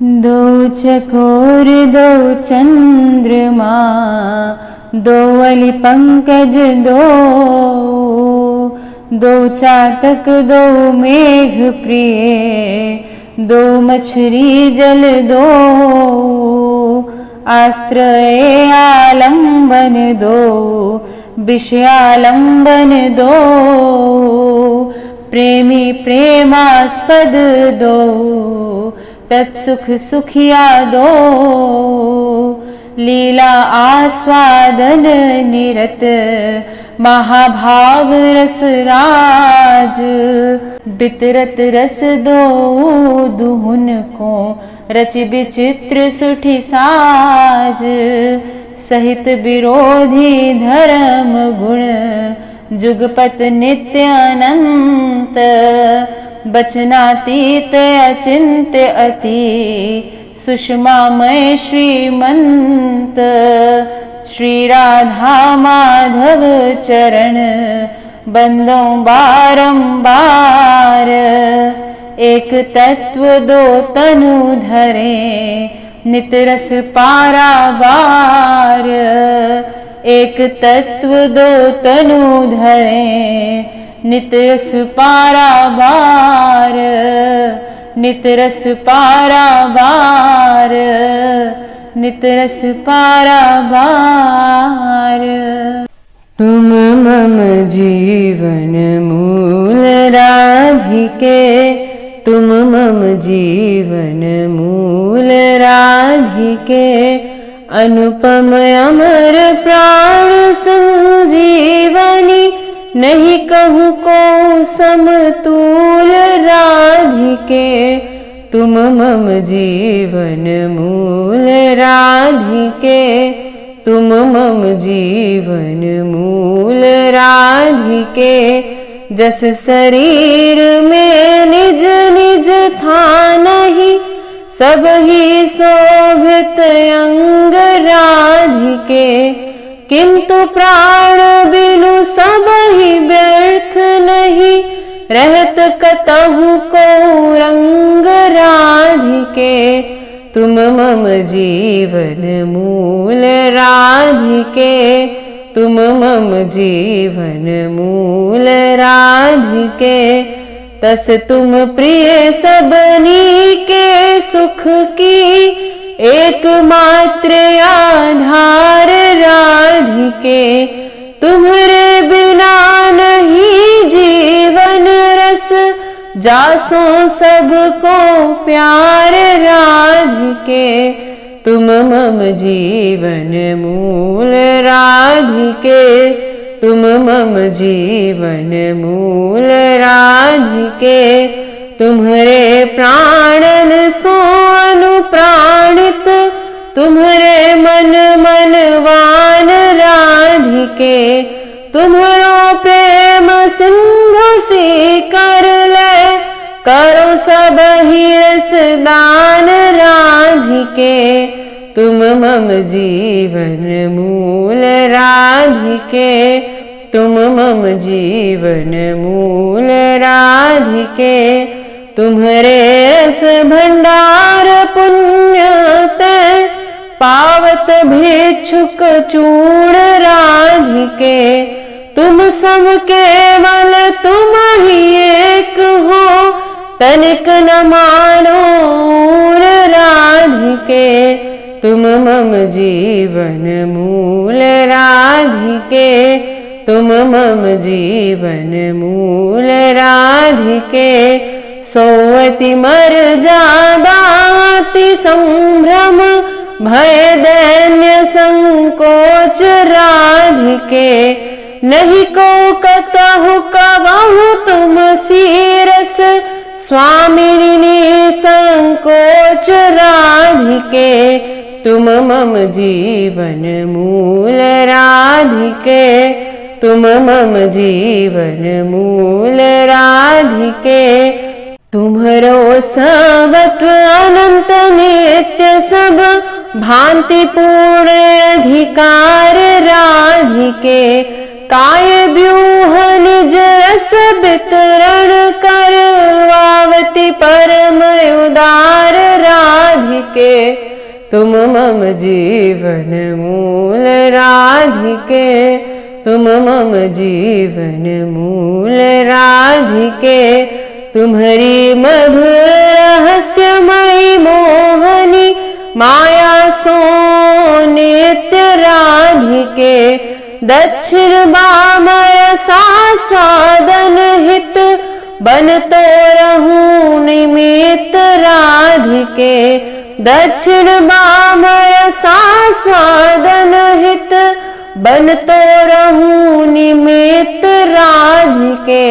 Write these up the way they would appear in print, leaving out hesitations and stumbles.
दो चकोर दो चंद्रमा, दो अली पंकज दो चातक दो मेघ प्रिय, दो मछरी जल दो, आश्रय आलंबन दो, विषयालंबन दो, प्रेमी प्रेमास्पद दो, तत्सुख सुखिया दो, लीला आस्वादन निरत, महाभाव रस राज, बितरत रस दो दुहुन को, रच विचित्र सुठि साज, सहित विरोधी धर्म गुण, जुगपत नित्य अनंत, बचनातीत अचिंत्य अति, सुषमामय श्रीमंत, श्री राधा माधव चरण बंदों बारंबार, एक तत्व दो तनु धरे, नित रस पारावार, एक तत्व दो तनु धरे, नित रस पारावार, नित रस पारावार, नित रस पारावार। तुम मम जीवन मूल राधिके, तुम मम जीवन मूल राधिके, अनुपम अमर प्राण संजीवनी, नहीं कहूँ को समतुल राधिके, तुम मम जीवन मूल राधिके, तुम मम जीवन मूल राधिके, जस शरीर में निज निज था नहीं, सब ही शोभित अंग राधिके, किंतु प्राण बिनु सब ही व्यर्थ नहीं, रहत कतहु को रंग राधिके, तुम मम जीवन मूल राधिके, तुम मम जीवन मूल राधिके, तस तुम प्रिय सबनी के सुख की, एकमात्र आधार राधिके, तुम्हारे बिना नहीं जीवन रस, जासो सबको प्यार राधिके, तुम मम जीवन मूल राधिके, तुम मम जीवन मूल राधिके, तुम्हारे प्राणन सो अनुप्राणित, तुम्हारे मन मनवान राधिके, तुम्हारो प्रेम सिंधु सी कर ले, करो सब ही रसदान राधिके, तुम मम जीवन मूल राधिके, तुम मम जीवन मूल राधिके, तुम्हारे रस भंडार पुण्यत, पावत भिक्षुक चूर्ण राधिके, तुम सब केवल तुम ही एक हो, तनिक न मानो राधिके, तुम मम जीवन मूल राधिके, तुम मम जीवन मूल राधिके, सोवति मर जादाति संभ्रम, भय दैन्य संकोच राधिके, नहीं को कतहु कबहु तुम सीरस, स्वामिनी संकोच राधिके, तुम मम जीवन मूल राधिके, तुम मम जीवन मूल राधिके, तुम्हरो सर्वत्व अनंत नित्य सब, भांति पूर्ण अधिकार राधिके, काय व्यूह निज रस वितरण करवावती परम उदार राधिके, राधिके तुम मम जीवन मूल राधिके तुम मम जीवन मूल राधिके तुम्हारी मधुर रहस्यमयी मोहनी माया सो नित्य राधिके दक्षिण बामय सास्वादन हित बन तो रहूं निमित्त राधिके दक्षिण बामय सास्वादन हित बन तो रहूं निमित्त राधिके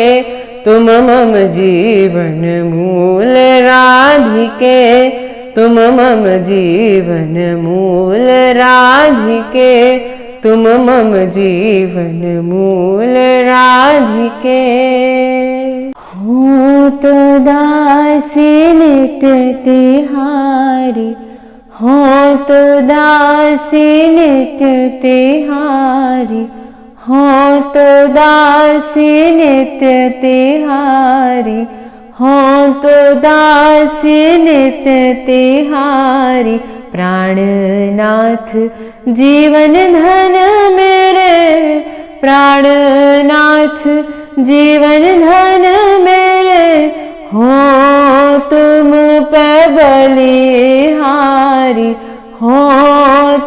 तुम मम जीवन मूल राधिके तुम मम जीवन मूल राधिके तुम मम जीवन मूल राधिके हो तो दासी नित्य तिहारी हो तो दासी नित्य तिहारी हो तो दासी नित्य तिहारी हो तो दासी नित्य तिहारी प्राणनाथ जीवन धन मेरे प्राणनाथ जीवन धन मेरे हो तुम पे बलिहारी हो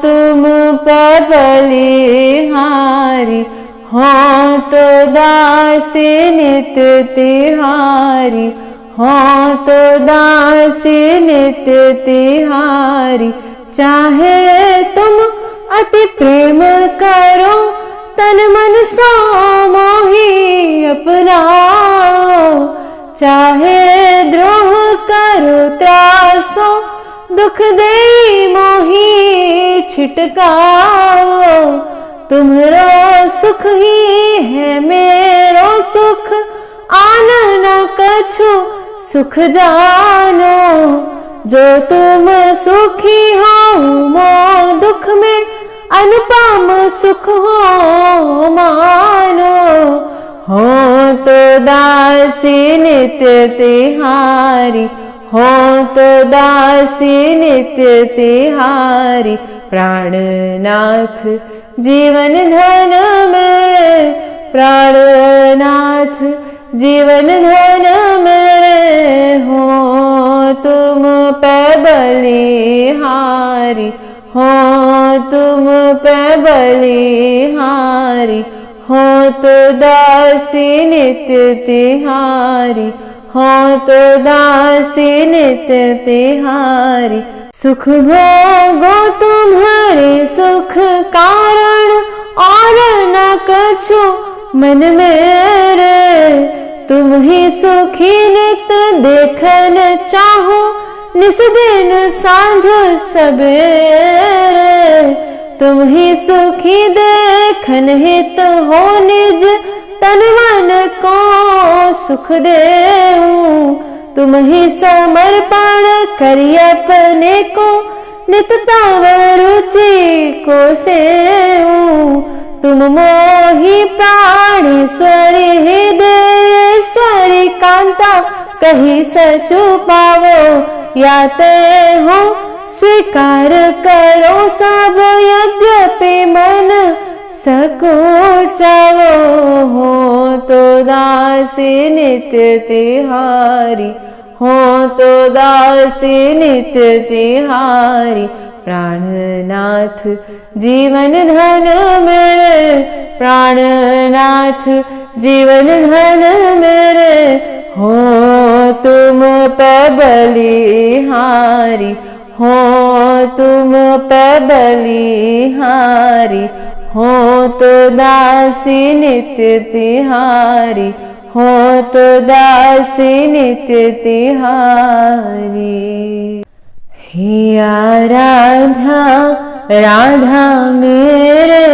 तुम पे बलिहारी हो तो दासी नित्य तिहारी हो तो दासी नित्य तिहारी चाहे तुम अति प्रेम करो तन मन सो मोही अपनाओ चाहे द्रोह करो त्रासो दुख दे मोही छिटकाओ तुम्हारा सुख ही है मेरो सुख आन न कछु सुख जानो जो तुम सुखी हो मो दुख में अनुपम सुख हो मानो हो तो दासी नित्य तिहारी हो तो दासी नित्य तिहारी प्राणनाथ जीवन धन मेरे प्राणनाथ जीवन धन मेरे हो तुम पे बलिहारी हो तुम पे बलिहारी हो तो दासी नित्य तिहारी हो तो दासी नित्य तिहारी सुख भोगो तुम्हारे सुख कारण और न कछु मन मेरे तुम ही सुखी नित देखन चाहो निस दिन सांझ सबेरे तुम ही सुखी देखन हित हो निज तन मन को सुख देऊं तुम ही समर्पण करी अपने को नित तव रुचि को सेऊं तुम मोही प्राणेश्वरी हृदयेश्वरी कांता कहीं सचु पावो याते हो स्वीकार करो सब यद्यपि मन सकोचावो हो तो दासी नित्य तिहारी हो तो दासी नित्य तिहारी प्राणनाथ जीवन धन मेरे प्राणनाथ जीवन धन मेरे हो तुम पे बलिहारी हो तुम पे बलिहारी हो तो दासी नित्य तिहारी हो तो दासी नित्य तिहारी हे आराधा राधा मेरे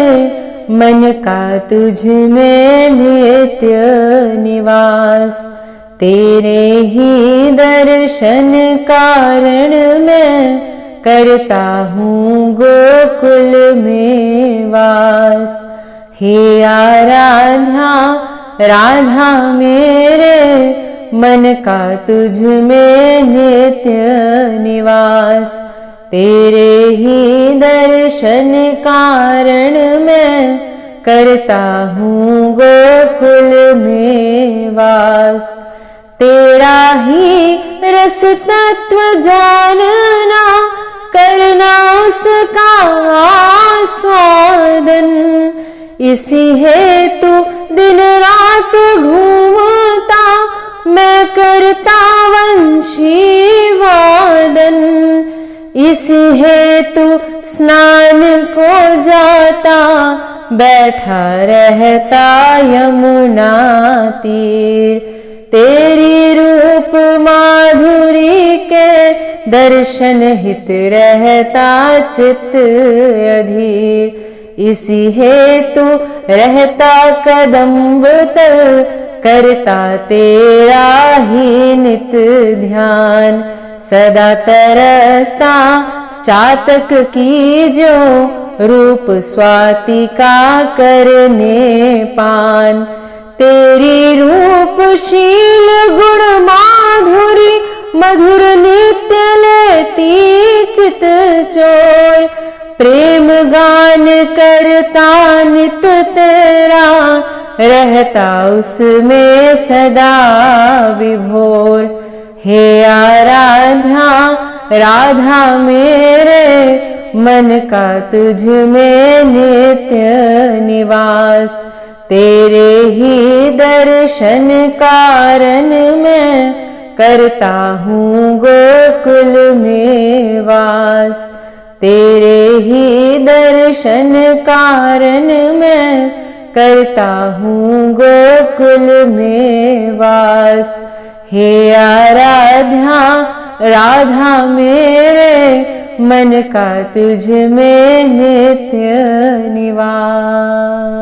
मन का तुझ में नित्य निवास तेरे ही दर्शन कारण मैं करता हूँ गोकुल में वास हे आराधा राधा मेरे मन का तुझ में नित्य निवास तेरे ही दर्शन कारण मैं करता हूँ गोकुल में वास। तेरा ही रस तत्व जानना, करना उसका आस्वादन। इसी हेतु दिन रात घूमता मैं करता वंशी वादन। इसी हेतु स्नान को जाता बैठा रहता यमुना तीर। तेरी रूप माधुरी के दर्शन हित रहता चित्त अधीर। इसी हेतु रहता कदम्ब तल, करता तेरा ही नित ध्यान। सदा तरसता चातक की जो, रूप स्वाति का करने पान। तेरी रूपशील गुण माधुरी, मधुर नित्य लेती चित चोर। प्रेम गान करता नित तेरा, रहता उसमें सदा विभोर। हे आराध्या राधा मेरे, मन का तुझ में नित्य निवास। तेरे ही दर्शन कारण मैं करता हूँ गोकुल में वास। तेरे ही दर्शन कारण मैं करता हूँ गोकुल में वास। हे आराध्या राधा मेरे, मन का तुझ में नित्य निवास।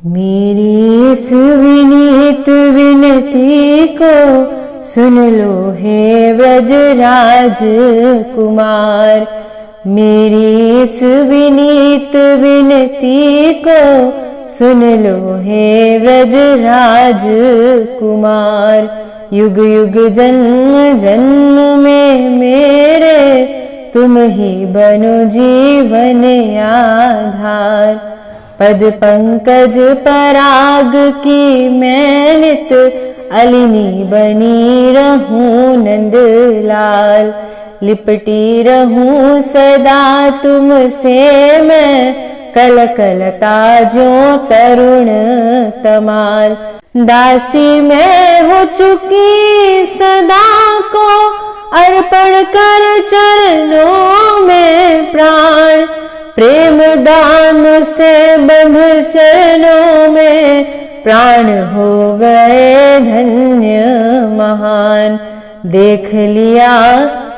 मेरी इस विनीत विनती को सुन लो हे व्रजराज कुमार। मेरी इस विनीत विनती को सुन लो हे व्रजराज कुमार। युग युग जन्म जन्म में मेरे, तुम ही बनो जीवन आधार। पद पंकज पराग की मैं नित, अलिनी बनी रहूं नंदलाल। लिपटी रहूं सदा तुमसे मैं, कल कलता ज्यों तरुण तमाल। दासी मैं हो चुकी सदा को, अर्पण कर चरणों में प्राण। प्रेम दान से बंध चरणों में, प्राण हो गए धन्य महान। देख लिया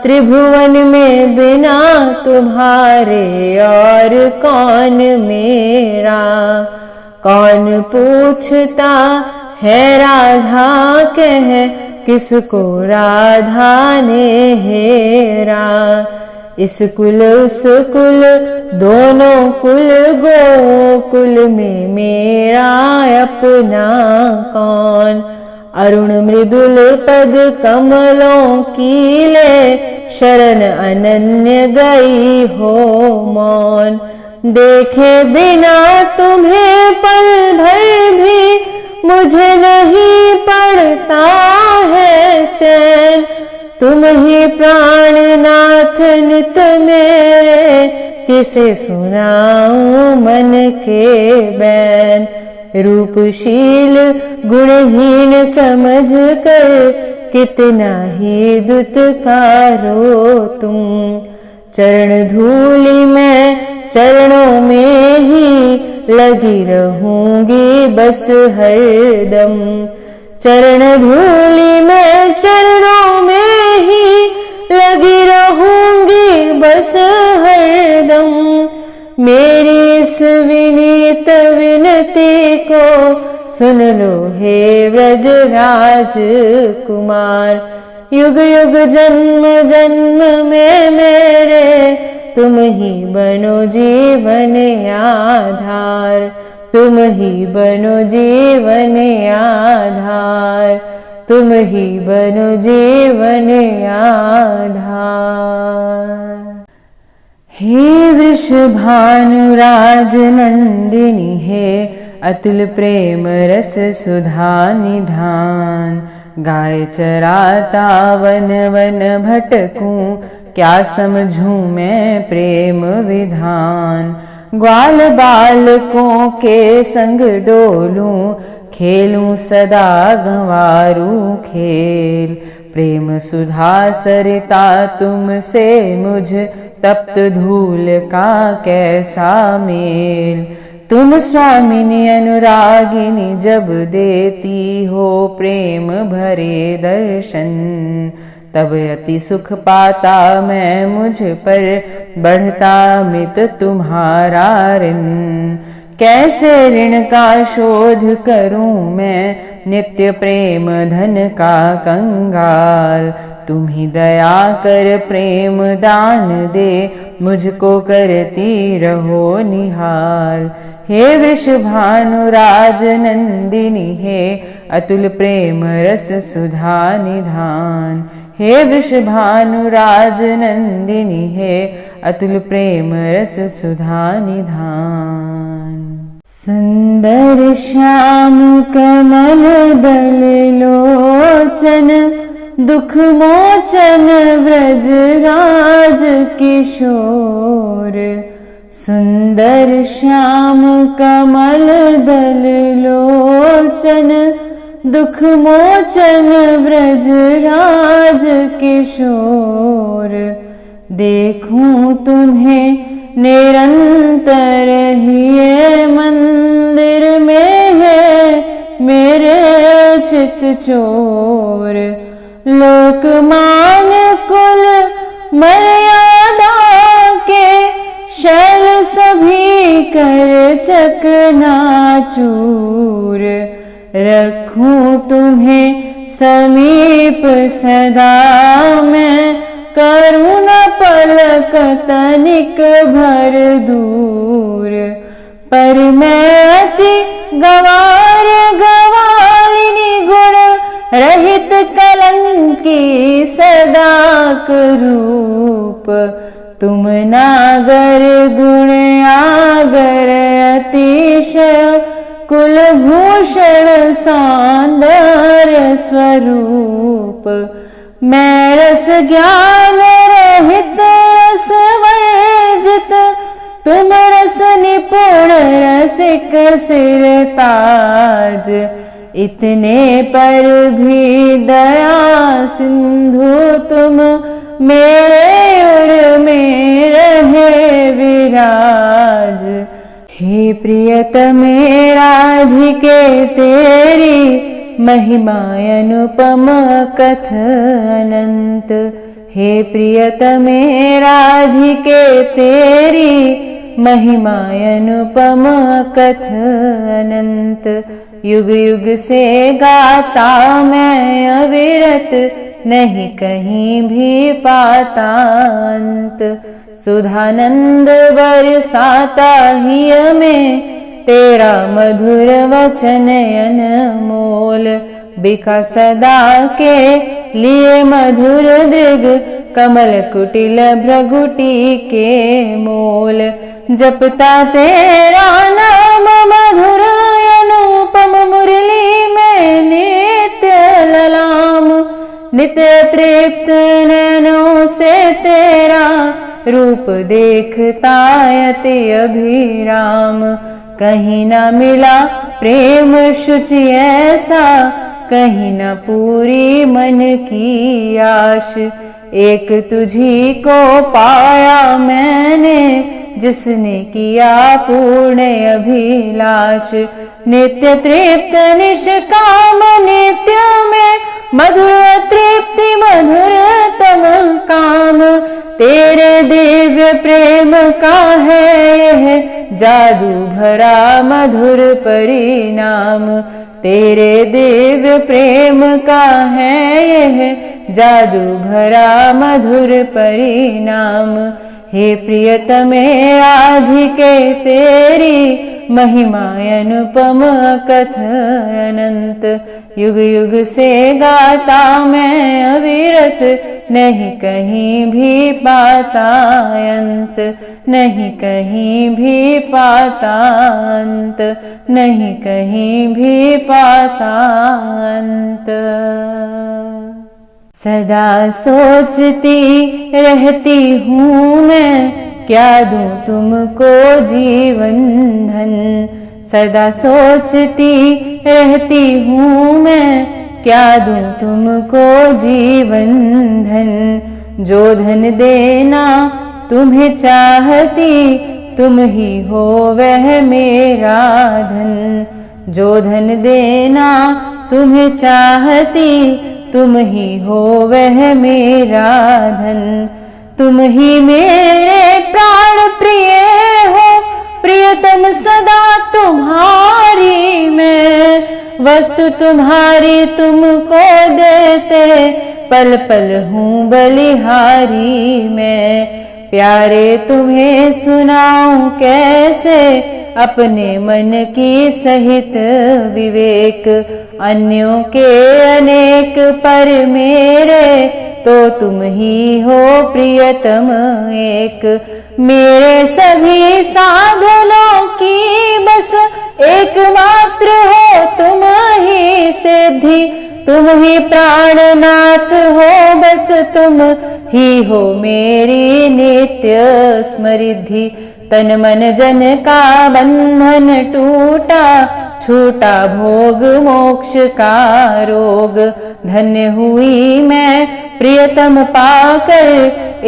त्रिभुवन में बिना तुम्हारे और कौन मेरा। कौन पूछता है राधा कह, किसको राधा ने हेरा। इस कुल उस कुल दोनों कुल, गोकुल में मेरा अपना कौन। अरुण मृदुल पद कमलों की ले, शरण अनन्य गई हो मौन। देखे बिना तुम्हें पल भर भी, मुझे नहीं पड़ता है चैन। तुम ही प्राणनाथ नित मेरे, किसे सुनाऊं मन के बैन। रूपशील गुणहीन समझ कर, कितना ही दुत्कारो तुम। चरण धूलि में चरणों में ही, लगी रहूंगी बस हरदम। चरण धूलि में चरणों में ही, लगी रहूंगी बस हरदम। मेरी इस विनीत विनती को सुन लो हे व्रजराज कुमार। युग युग जन्म जन्म में मेरे, तुम ही बनो जीवन आधार। तुम ही बनो जीवन आधार। तुम ही बनो जीवन आधार। हे वृषभानुराज नंदिनी हे अतुल प्रेम रस सुधा निधान। गाय चराता वन वन भटकूं, क्या समझूं मैं प्रेम विधान। ग्वाल बालकों के संग डोलूं, खेलूं सदा गंवारू खेल। प्रेम सुधा सरिता तुमसे मुझ तप्त धूल का कैसा मेल। तुम स्वामिनी अनुरागिनी जब देती हो प्रेम भरे दर्शन, तब अति सुख पाता मैं, मुझ पर बढ़ता मित तुम्हारा ऋण। कैसे ऋण का शोध करूं मैं, नित्य प्रेम धन का कंगाल। तुम ही दया कर प्रेम दान दे, मुझको करती रहो निहाल। हे वृषभानुराज नंदिनी हे अतुल प्रेम रस सुधा निधान। हे वृषभानुराज नंदिनी हे अतुल प्रेम रस सुधा निधान। सुंदर श्याम कमल दल लोचन, दुख मोचन व्रज राज किशोर। सुंदर श्याम कमल दल लोचन, दुख मोचन व्रज राज किशोर। देखूं तुम्हें निरंतर ही ये मंदिर में है मेरे चित चोर। लोकमान कुल मर्यादा के शैल सभी कर चकनाचूर। रखूं तुम्हें समीप सदा मैं, करूं न पलक तनिक भर दूर। पर मैं अति गंवार गंवालिनी, गुण रहित कलंकी सदा करूप। तुम नागर गुण आगर अतिशय, कुलभूषण सौंदर्य स्वरूप। मैं रस ज्ञान रहित रस वर्जित, तुम रस निपुण रसिक सिरताज। इतने पर भी दया सिंधु तुम, मेरे उर में रहे विराज। हे प्रियतमे राधिके तेरी, महिमा अनुपम कथ अनंत। हे प्रियतमे राधिके तेरी, महिमा अनुपम कथ अनंत। युग युग से गाता मैं अविरत, नहीं कहीं भी पाता अंत। सुधानंद बरसाता हिय में, तेरा मधुर वचन अनमोल। बिका सदा के लिए मधुर दृग, कमल कुटिल भ्रगुटी के मोल। जपता तेरा नाम मधुर अनुपम, मुरली में नित्य ललाम। नित्य तृप्त नैनों से तेरा रूप देखता अति अभिराम। कहीं न मिला प्रेम शुचि ऐसा, कहीं न पूरी मन की आश। एक तुझी को पाया मैंने, जिसने किया पूर्ण अभिलाष। नित्य तृप्त निष्काम नित्य में, मधुर तृप्ति मधुरतम काम। तेरे दिव्य प्रेम का है यह जादू भरा मधुर परिणाम। तेरे दिव्य प्रेम का है यह जादू भरा मधुर परिणाम। हे प्रियतमे राधिके तेरी महिमा अनुपम कथ अनंत। युग युग से गाता मैं अविरत, नहीं कहीं भी पाता अंत, नहीं कहीं भी पाता अंत, नहीं कहीं भी पाता अंत। सदा सोचती रहती हूँ मैं, क्या दूँ तुमको जीवन धन। सदा सोचती रहती हूँ मैं, क्या दूँ तुमको जीवन धन। जो धन देना तुम्हें चाहती, तुम ही हो वह मेरा धन। जो धन देना तुम्हें चाहती, तुम ही हो वह मेरा धन। तुम ही मेरे प्राण प्रिय हो, प्रियतम सदा तुम्हारी मैं। वस्तु तुम्हारी तुमको देते, पल पल हूँ बलिहारी मैं। प्यारे तुम्हें सुनाऊं कैसे अपने मन की सहित विवेक। अन्यों के अनेक पर मेरे, तो तुम ही हो प्रियतम एक। मेरे सभी साधनों की बस एकमात्र हो तुम ही सिद्धि। तुम ही प्राणनाथ हो, बस तुम ही हो मेरी नित्य स्मृति। तन मन जन का बंधन टूटा, छूटा भोग मोक्ष का रोग। धन्य हुई मैं प्रियतम पाकर,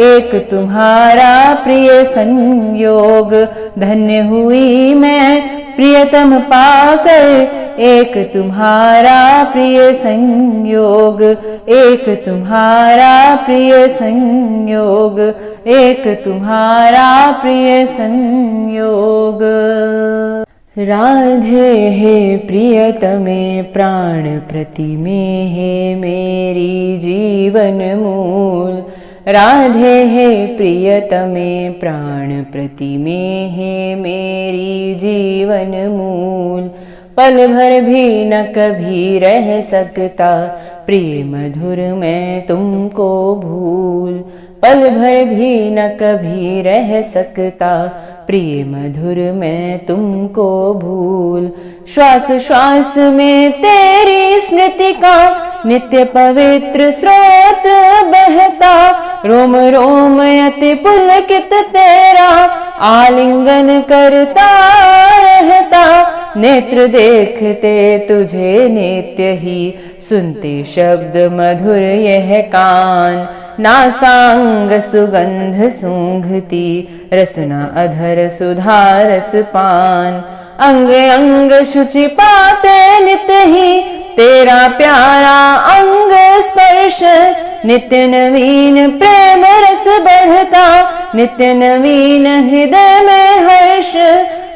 एक तुम्हारा प्रिय संयोग। धन्य हुई मैं प्रियतम पाकर, एक तुम्हारा प्रिय संयोग। एक तुम्हारा प्रिय संयोग, एक तुम्हारा प्रिय संयोग। राधे हे प्रियतमे प्राण प्रतिमे हे मेरी जीवन मूल। राधे हे प्रियतमे प्राण प्रतिमे हे मेरी जीवन मूल। पल भर भी न कभी रह सकता, प्रिय मधुर मैं तुमको भूल। पल भर भी न कभी रह सकता, प्रिय मधुर मैं तुमको भूल। श्वास श्वास में तेरी स्मृति का नित्य पवित्र स्रोत बहता। रोम रोम अति पुलकित तेरा आलिंगन करता रहता। नेत्र देखते तुझे नित्य ही, सुनते शब्द मधुर यह कान। नासांग सुगंध सूंघती, रसना अधर सुधा रस पान। अंग अंग शुचि पाते नित्य ही, तेरा प्यारा अंग स्पर्श। नित्य नवीन प्रेम रस बढ़ता, नित्य नवीन हृदय में हर्ष।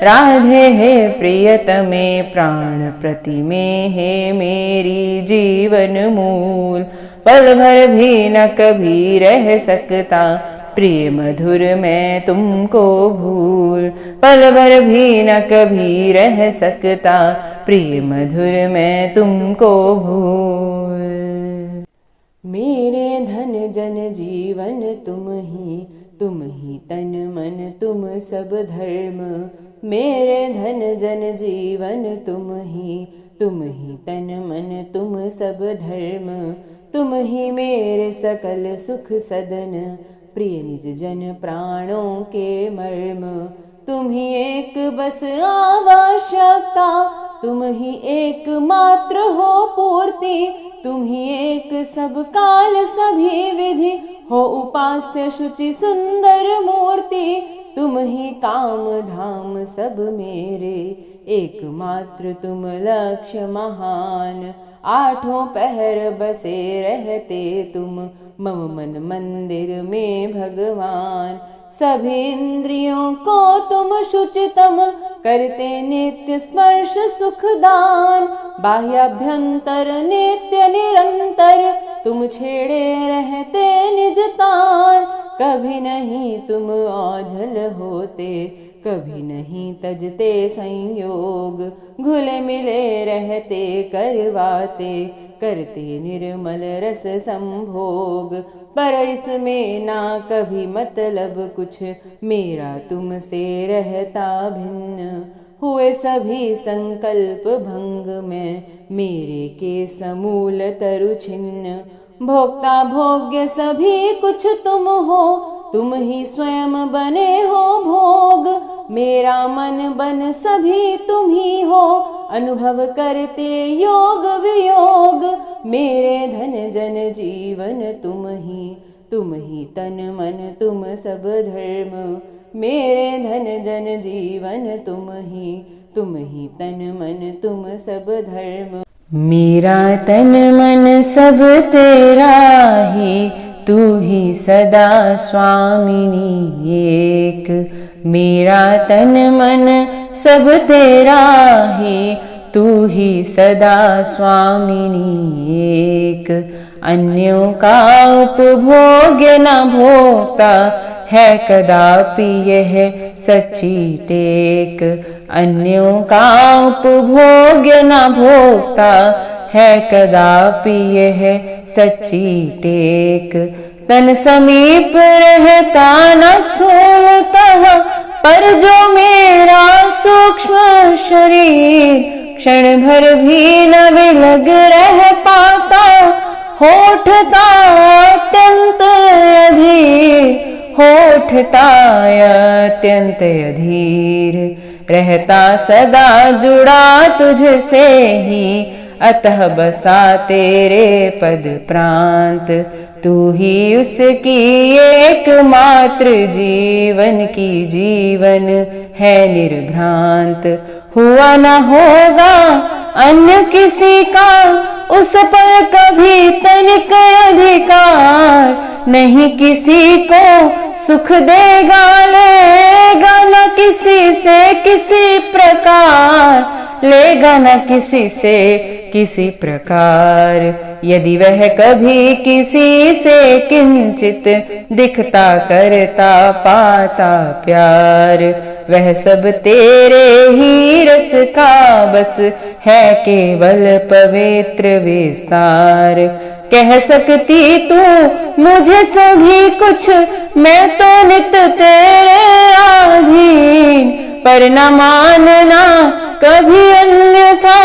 राधे हे प्रियतमे प्राण प्रतिमे हे मेरी जीवन मूल। पल भर भी न कभी रह सकता, प्रिय मधुर मैं तुमको भूल। पल भर भी न कभी रह सकता, प्रिय मधुर मैं तुमको भूल। मेरे धन जन जीवन तुम ही तन मन तुम सब धर्म। मेरे धन जन जीवन तुम ही तन मन तुम सब धर्म। तुम ही मेरे सकल सुख सदन, प्रिय निज जन प्राणों के मर्म। तुम ही एक बस आवश्यकता, तुम ही एक मात्र हो पूर्ति। तुम ही एक सब काल सभी विधि, हो उपास्य शुचि सुंदर मूर्ति। तुम ही काम धाम सब मेरे, एकमात्र तुम लक्ष्य महान। आठों पहर बसे रहते तुम, मम मन मंदिर में भगवान। सभी इंद्रियों को तुम शुचितम, करते नित्य स्पर्श सुख दान। बाह्याभ्यंतर नित्य निरंतर, तुम छेड़े रहते निज तान। कभी नहीं तुम ओझल होते, कभी नहीं तजते संयोग, घुले मिले रहते करवाते, करते निर्मल रस संभोग। पर इसमें ना कभी मतलब कुछ, मेरा तुमसे रहता भिन्न। हुए सभी संकल्प भंग में, मेरे के समूल तरु छिन्न। भोक्ता भोग्य सभी कुछ तुम हो, तुम ही स्वयं बने हो भोग। मेरा मन बन सभी तुम ही हो, अनुभव करते योग वियोग। मेरे धन जन जीवन तुम ही तन मन तुम सब धर्म। मेरे धन जन जीवन तुम ही तन मन तुम सब धर्म। मेरा तन मन सब तेरा ही, तू ही सदा स्वामिनी एक। मेरा तन मन सब तेरा ही, तू ही सदा स्वामिनी एक। अन्यों का उपभोग्य न भोगता है कदापि यह सच्ची टेक। अन्यों का उपभोग्य न भोगता है कदापि यह सच्ची टेक। तन समीप रहता न स्थूलतः, पर जो मेरा सूक्ष्म शरीर क्षण भर भी न विलग रह पाता, होठता अत्यंत अधीर, होठता अत्यंत अधीर। रहता सदा जुड़ा तुझसे ही, अतः बसा तेरे पद प्रांत। तू ही उसकी एकमात्र जीवन की जीवन है निर्भ्रांत। हुआ न होगा अन्य किसी का, उस पर कभी तनिक अधिकार। नहीं किसी को सुख देगा लेगा न किसी से किसी प्रकार, लेगा न किसी से किसी प्रकार। यदि वह कभी किसी से किंचित दिखता करता पाता प्यार, वह सब तेरे ही रस का बस है केवल पवित्र विस्तार। कह सकती तू मुझे सभी कुछ, मैं तो नित तेरे अधीन। पर न मानना कभी अन्यथा,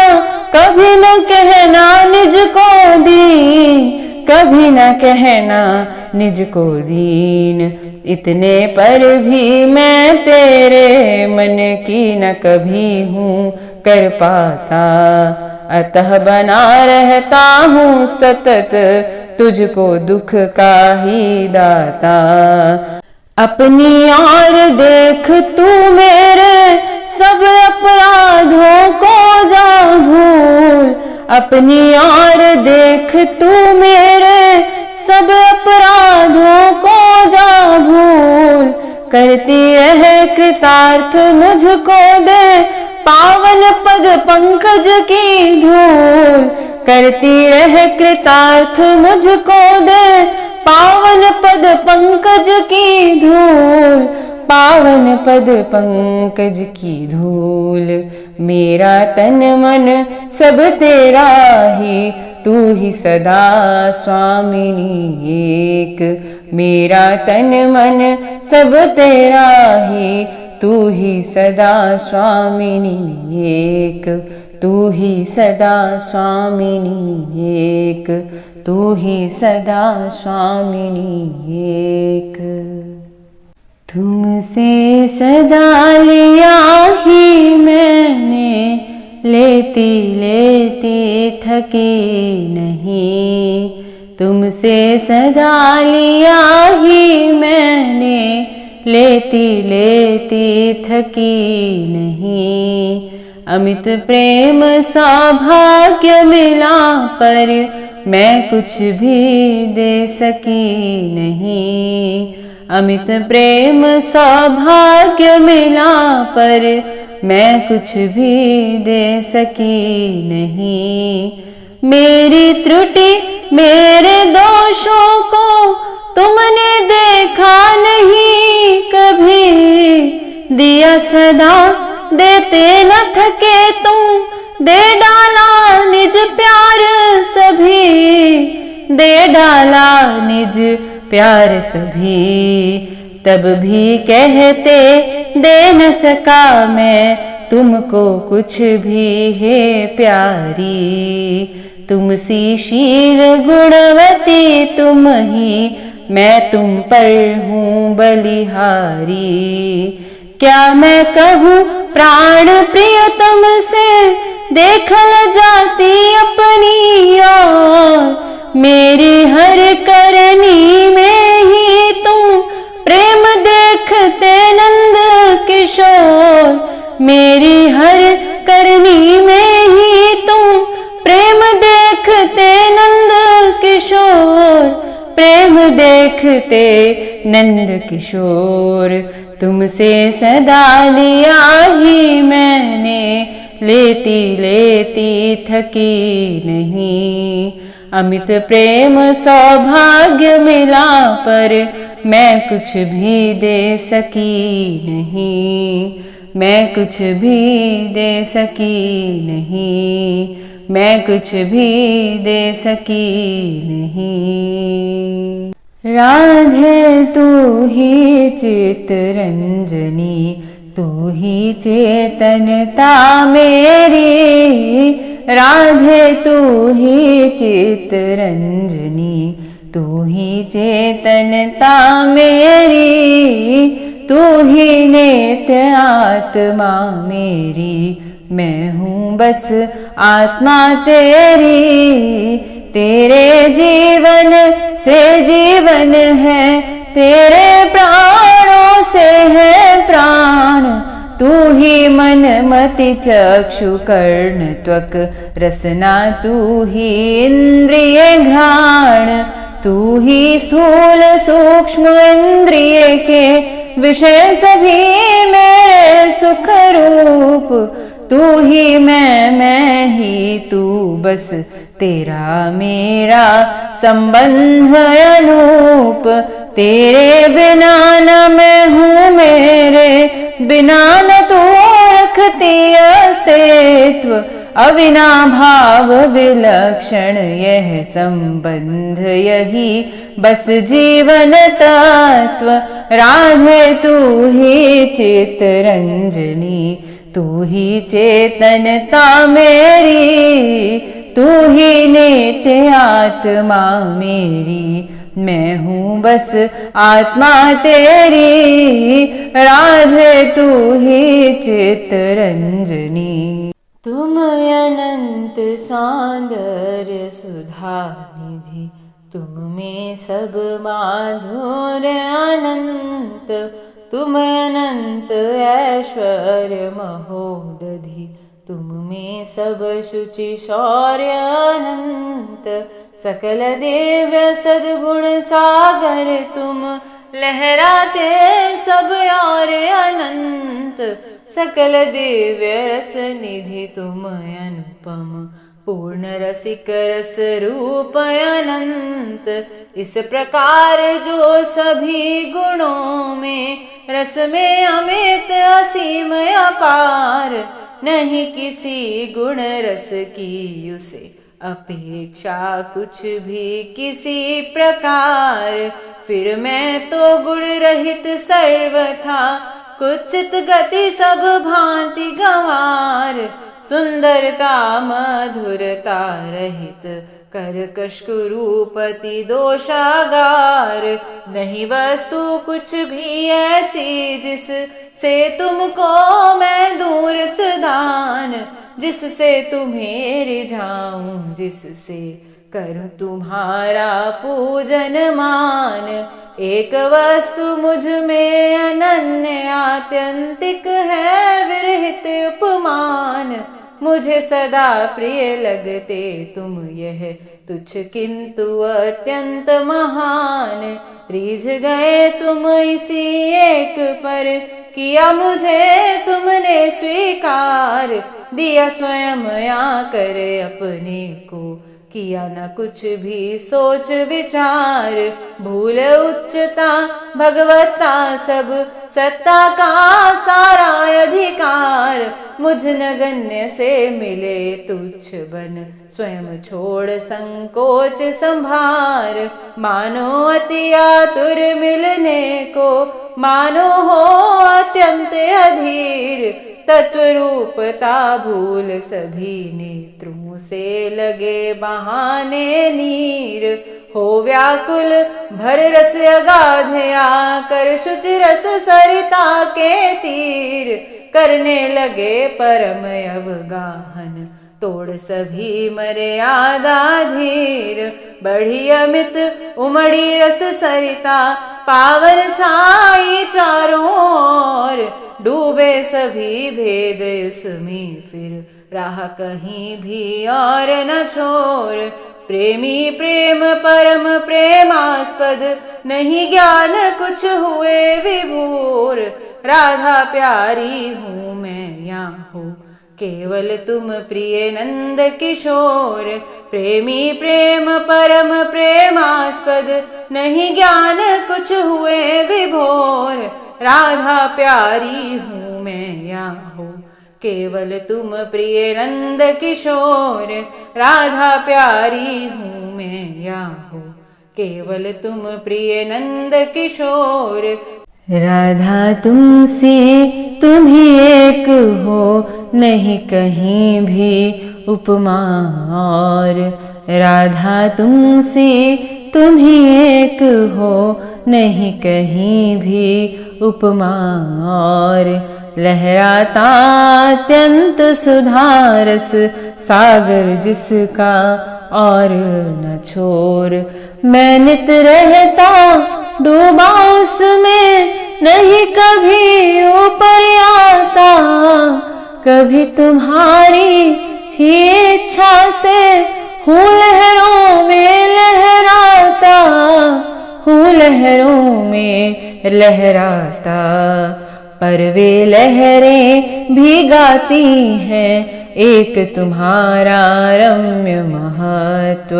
कभी न कहना निज को दीन, कभी न कहना निज को दीन। इतने पर भी मैं तेरे मन की न कभी हूँ कर पाता, अतः बना रहता हूँ सतत तुझको दुख का ही दाता। अपनी ओर देख तू मेरे सब अपराधों को जा भूल, अपनी ओर देख तू मेरे सब अपराधों को जा भूल। करती रहे कृतार्थ मुझको दे पावन पद पंकज की धूल। करती रहे कृतार्थ मुझको दे पावन पद पंकज की धूल, पावन पद पंकज की धूल। मेरा तन मन सब तेरा ही, तू ही सदा स्वामिनी एक। मेरा तन मन सब तेरा ही, तू ही सदा स्वामिनी एक। तू ही सदा स्वामिनी एक, तू ही सदा स्वामिनी एक। तुमसे सदा लिया ही मैंने, लेती लेती थकी नहीं। तुमसे सदा लिया ही मैंने, लेती लेती थकी नहीं। अमित प्रेम सौभाग्य मिला पर मैं कुछ भी दे सकी नहीं। अमित प्रेम सौभाग्य मिला पर मैं कुछ भी दे सकी नहीं। मेरी त्रुटि मेरे दोषों को तुमने देखा नहीं कभी, दिया सदा देते न थके तुम, दे डाला निज प्यार सभी, दे डाला निज प्यार सभी। तब भी कहते दे न सका मैं तुमको कुछ भी है प्यारी, तुम सी शील गुणवती तुम ही, मैं तुम पर हूँ बलिहारी। क्या मैं कहूँ प्राण प्रियतम से, देख ल जाती अपनी ओर, मेरी हर करनी में ही तुम प्रेम देखते नंद किशोर, मेरी हर करनी में ही तुम प्रेम देखते नंद किशोर, प्रेम देखते नंद किशोर। तुमसे सदा लिया ही मैंने, लेती लेती थकी नहीं, अमित प्रेम सौभाग्य मिला पर मैं कुछ भी दे सकी नहीं, मैं कुछ भी दे सकी नहीं, मैं कुछ भी दे सकी नहीं। राधे तू ही चित्तरंजनी, तू ही चेतनता मेरी, राधे तू ही चित्तरंजनी, तू ही चेतनता मेरी, तू ही नित्य आत्मा मेरी, मैं हूँ बस आत्मा तेरी। तेरे जीवन से जीवन है, तेरे प्राणों से है प्राण, तू ही मन मति चक्षु कर्ण त्वक रसना, तू ही इंद्रिय घ्राण, तू ही स्थूल सूक्ष्म इंद्रिय के विषय सभी मेरे सुख रूप, तू ही मैं ही तू बस, तेरा मेरा संबंध अनूप, तेरे बिना न मैं हूँ मेरे बिना न तू रखती अस्तित्व, अविना भाव विलक्षण यह संबंध यही बस जीवन तत्व। राधे तू ही चित्तरंजनी, तू ही चेतनता मेरी, तू ही नित्य आत्मा मेरी, मैं हूँ बस आत्मा तेरी। राधे तू ही चित्तरंजनी, तुम अनंत सौंदर्य सुधा निधि, तुम में सब माधुर्य अनंत, तुम अनंत ऐश्वर्य महोदधि, तुम में सब शुचि शौर्य अनंत, सकल दिव्य सद्गुण सागर तुम, लहराते सब और अनंत, सकल दिव्य रस निधि तुम अनुपम, पूर्ण रसिक रस रूप अनंत। इस प्रकार जो सभी गुणों में रस में अमित असीम अपार, नहीं किसी गुण रस की उसे अपेक्षा कुछ भी किसी प्रकार। फिर मैं तो गुण रहित सर्वथा, कुचित गति सब भांति गंवार, सुंदरता मधुरता रहित कर्कश कुरूपति दोषागार। नहीं वस्तु कुछ भी ऐसी जिस से तुमको मैं दूर सदान, जिससे तुम्हें रिझाऊं, जिससे करूं तुम्हारा पूजन मान। एक वस्तु मुझ में अनन्य आत्यंतिक है विरहित उपमान, मुझे सदा प्रिय लगते तुम यह तुच्छ किंतु अत्यंत महान। रीझ गए तुम इसी एक पर, किया मुझे तुमने स्वीकार, दिया स्वयं या कर अपने को किया न कुछ भी सोच विचार, भूल उच्चता भगवता सब, सत्ता का सारा अधिकार, मुझ नगण्य से मिले तुच्छ बन, स्वयं छोड़ संकोच संभार, मानो अति आतुर मिलने को, मानो हो अत्यंत अधीर, तत्वरूपता भूल सभी नेत्रों से लगे बहाने नीर, हो व्याकुल भर रस अगाध आकर, शुच रस सरिता के तीर, करने लगे परम अवगाहन, तोड़ सभी मर्यादा धीर, बढ़ी अमित उमड़ी रस सरिता, पावन छाई चारों ओर, डूबे सभी भेद उसमें फिर, राह कहीं भी और न छोर, प्रेमी प्रेम परम प्रेमास्पद, नहीं ज्ञान कुछ हुए विभोर, राधा प्यारी हूँ मैं यहाँ हो, केवल तुम प्रिय नंद किशोर, प्रेमी प्रेम परम प्रेमास्पद, नहीं ज्ञान कुछ हुए विभोर, राधा प्यारी हूँ मैं यहाँ हो, केवल तुम प्रिय नंद किशोर, राधा प्यारी हूँ मैं यहाँ हो, केवल तुम प्रिय नंद किशोर, राधा तुमसे तुम ही एक हो, नहीं कहीं भी उपमा और, राधा तुमसे तुम ही एक हो, नहीं कहीं भी उपमा और, लहराता अत्यंत सुधारस सागर जिसका और न छोर, मैं नित रहता डूबा उसमें, नहीं कभी ऊपर आता, कभी तुम्हारी ही इच्छा से हूँ लहरों में लहराता, हूँ लहरों में लहराता, पर वे लहरें भी गाती हैं एक तुम्हारा रम्य महत्व,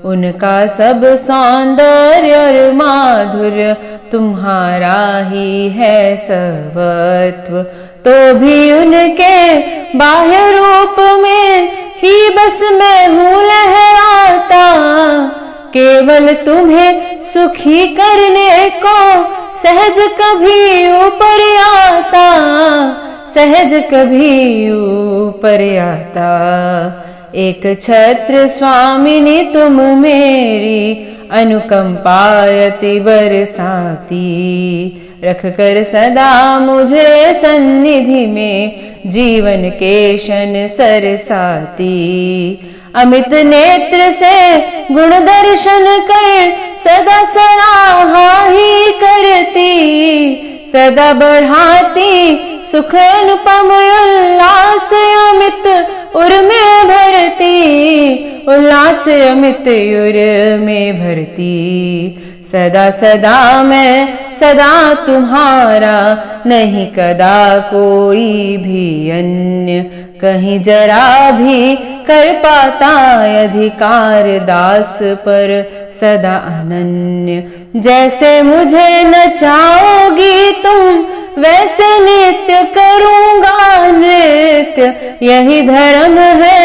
उनका सब सौंदर्य और माधुर्य तुम्हारा ही है सर्वत्व, तो भी उनके बाह्य रूप में ही बस मैं हूँ लहराता, केवल तुम्हें सुखी करने को सहज कभी ऊपर आता, सहज कभी ऊपर आता, एक छत्र स्वामिनी तुम मेरी, अनुकंपा अति बरसाती, रख कर सदा मुझे सन्निधि में, जीवन के क्षण सरसाती, अमित नेत्र से गुण दर्शन कर, सदा सराहा ही करती, सदा बढ़ाती सुख अनुपम उल्लास अमित उर में भरती, उल्लास अमित उर में भरती, सदा सदा मैं सदा तुम्हारा, नहीं कदा कोई भी अन्य, कहीं जरा भी कर पाता अधिकार दास पर सदा अनन्य, जैसे मुझे नचाओगी तुम वैसे नित्य करूँगा नृत्य, यही धर्म है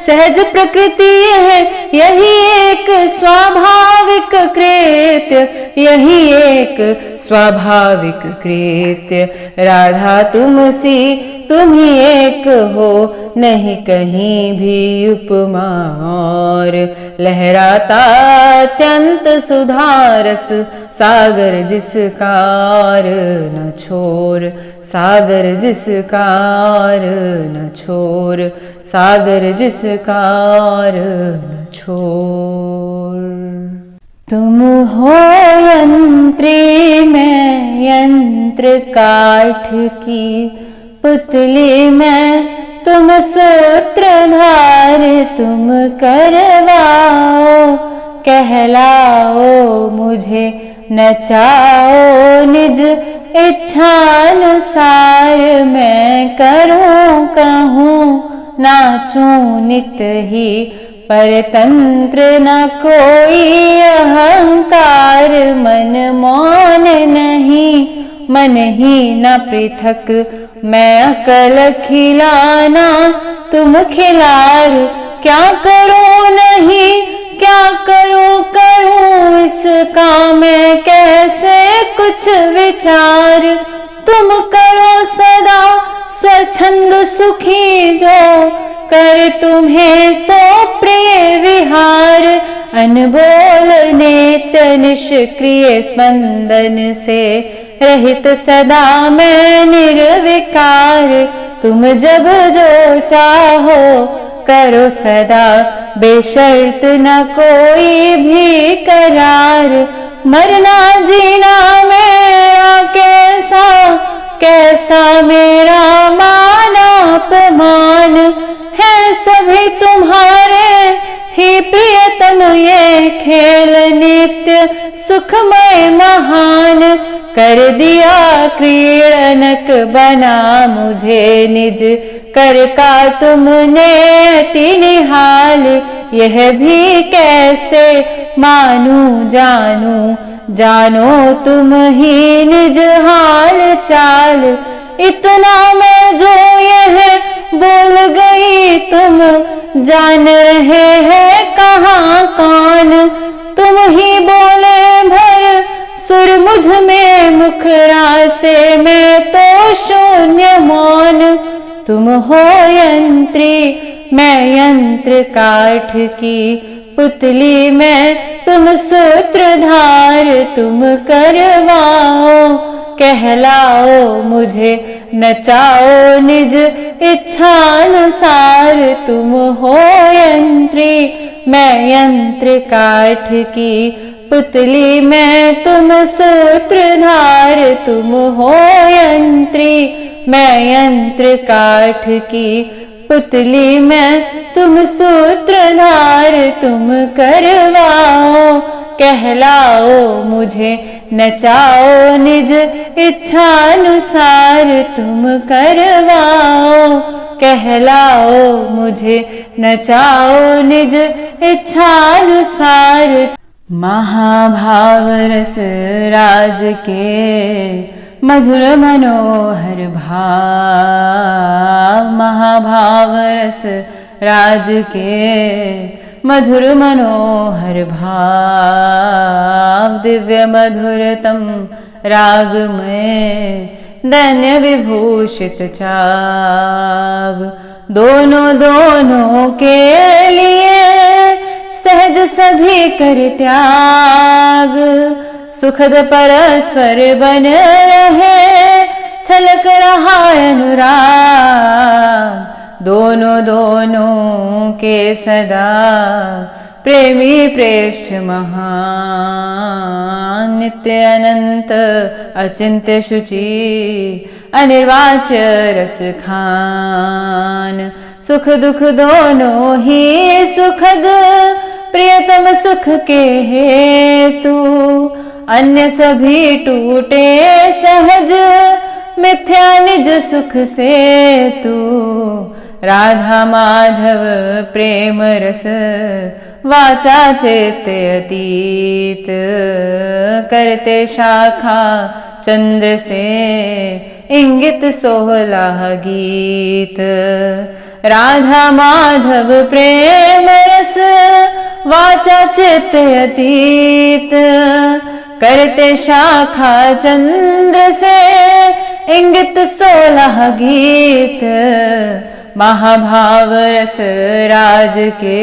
सहज प्रकृति है, यही एक स्वाभाविक कृत्य, यही एक स्वाभाविक कृत्य, राधा तुमसी तुम ही एक हो, नहीं कहीं भी उपमा और, लहराता अत्यंत सुधारस सागर जिसका और न छोर, सागर जिसका और न छोर, सागर जिसका और न छोर। तुम हो यंत्री मैं यंत्र काठ की पुतली मैं, तुम सूत्रधार तुम करवाओ, कहलाओ मुझे नचाओ निज इच्छानुसार, मैं करूं कहूं नाचूं नित ही परतंत्र न कोई अहंकार, मन मौन नहीं मन ही न पृथक, मैं अकल खिलाना तुम खिलार, क्या करूं नहीं क्या करूं करूं इसका मैं कैसे कुछ विचार, तुम करो सदा स्वच्छंद सुखी जो कर तुम्हें सो प्रिय विहार, अनबोल नित्य निष्क्रिय स्पंदन से रहित सदा मैं निर्विकार, तुम जब जो चाहो करो सदा बेशर्त न कोई भी करार, मरना जीना मेरा कैसा कैसा मेरा माना अपमान, है सभी तुम्हारे ही प्रियतम ये खेल नित्य सुखमय महान, कर दिया क्रीड़नक बना मुझे निज कर का तुमने अति निहाल, यह भी कैसे मानूं जानूं जानो तुम ही निज हाल चाल, इतना मैं जो यह बोल गई तुम जान रहे हैं कहाँ कौन, तुम ही बोले भर सुर मुझ में मुखरा से मैं तो शून्य मौन, तुम हो यंत्री मैं यंत्र काठ की पुतली मैं तुम सूत्रधार, तुम करवाओ कहलाओ मुझे नचाओ निज इच्छानुसार, तुम हो यंत्री मैं यंत्र काठ की पुतली मैं तुम सूत्रधार, तुम हो यंत्री मैं यंत्र काठ की पुतली मैं तुम सूत्रधार, तुम करवाओ कहलाओ मुझे नचाओ निज इच्छानुसार, तुम करवाओ कहलाओ मुझे नचाओ निज इच्छानुसार। महाभाव रस राज के मधुर मनोहर भाव, महाभाव रस राज के मधुर मनोहर भाव, दिव्य मधुरतम राग में धन्य विभूषित चाव, दोनों दोनों के लिए सहज सभी कर त्याग, सुखद परस्पर बन रहे छलक रहा अनुराग, दोनों दोनों के सदा प्रेमी प्रेष्ठ महान, नित्य अनंत अचिंत्य शुचि अनिर्वाच्य रस खान, सुख दुख दोनों ही सुखद प्रियतम सुख के हेतु, अन्य सभी टूटे सहज मिथ्या निज सुख से तू, राधा माधव प्रेम रस वाचा चित्त अतीत, करते शाखा चंद्र से इंगित 16 गीत, राधा माधव प्रेम रस वाचा चित्त अतीत, करते शाखा चंद्र से इंगित 16 गीत, महाभाव रस राज के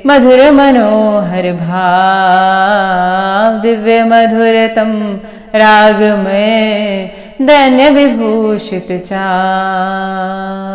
मधुर मनोहर भाव, दिव्य मधुरतम राग में धन्य विभूषित चाव।